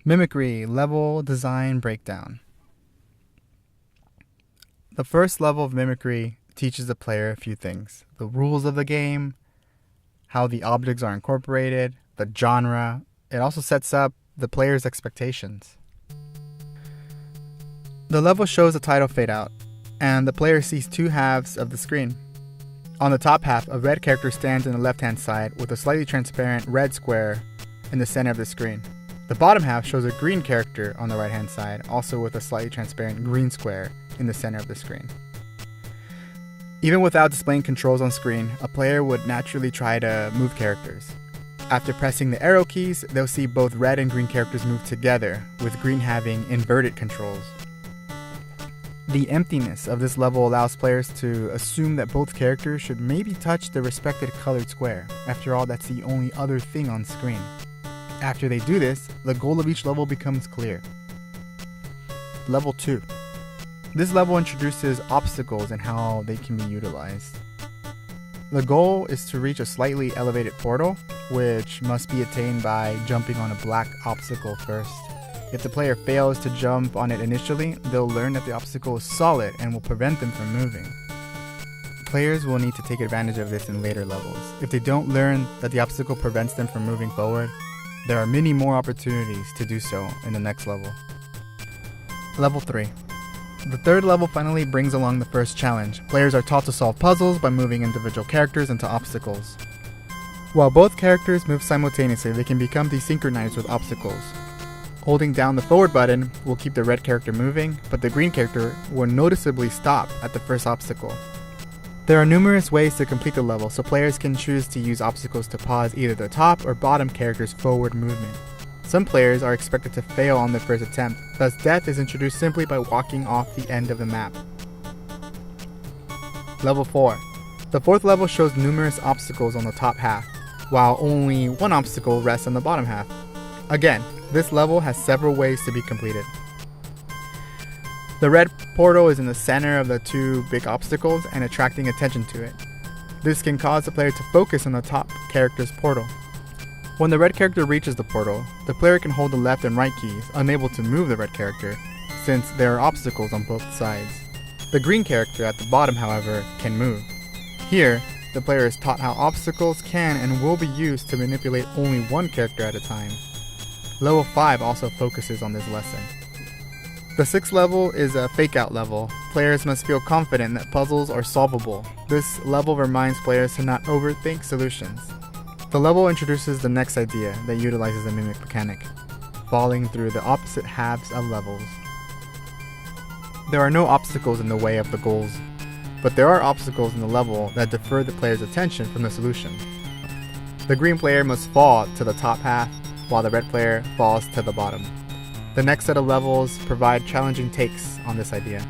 Mimicry level design breakdown. The first level of Mimicry teaches the player a few things: the rules of the game, how the objects are incorporated, the genre. It also sets up the player's expectations. The level shows the title fade out, and the player sees two halves of the screen. On the top half, a red character stands on the left-hand side with a slightly transparent red square in the center of the screen. The bottom half shows a green character on the right-hand side, also with a slightly transparent green square in the center of the screen. Even without displaying controls on screen, a player would naturally try to move characters. After pressing the arrow keys, they'll see both red and green characters move together, with green having inverted controls. The emptiness of this level allows players to assume that both characters should maybe touch the respective colored square. After all, that's the only other thing on screen. After they do this, the goal of each level becomes clear. Level 2. This level introduces obstacles and how they can be utilized. The goal is to reach a slightly elevated portal, which must be attained by jumping on a black obstacle first. If the player fails to jump on it initially, they'll learn that the obstacle is solid and will prevent them from moving. Players will need to take advantage of this in later levels. If they don't learn that the obstacle prevents them from moving forward, there are many more opportunities to do so in the next level. Level 3. The third level finally brings along the first challenge. Players are taught to solve puzzles by moving individual characters into obstacles. While both characters move simultaneously, they can become desynchronized with obstacles. Holding down the forward button will keep the red character moving, but the green character will noticeably stop at the first obstacle. There are numerous ways to complete the level, so players can choose to use obstacles to pause either the top or bottom character's forward movement. Some players are expected to fail on their first attempt, thus death is introduced simply by walking off the end of the map. Level 4. The fourth level shows numerous obstacles on the top half, while only one obstacle rests on the bottom half. Again, this level has several ways to be completed. The red portal is in the center of the two big obstacles and attracting attention to it. This can cause the player to focus on the top character's portal. When the red character reaches the portal, the player can hold the left and right keys, unable to move the red character, since there are obstacles on both sides. The green character at the bottom, however, can move. Here, the player is taught how obstacles can and will be used to manipulate only one character at a time. Level 5 also focuses on this lesson. The sixth level is a fake-out level. Players must feel confident that puzzles are solvable. This level reminds players to not overthink solutions. The level introduces the next idea that utilizes the mimic mechanic, falling through the opposite halves of levels. There are no obstacles in the way of the goals, but there are obstacles in the level that defer the player's attention from the solution. The green player must fall to the top half, while the red player falls to the bottom. The next set of levels provide challenging takes on this idea.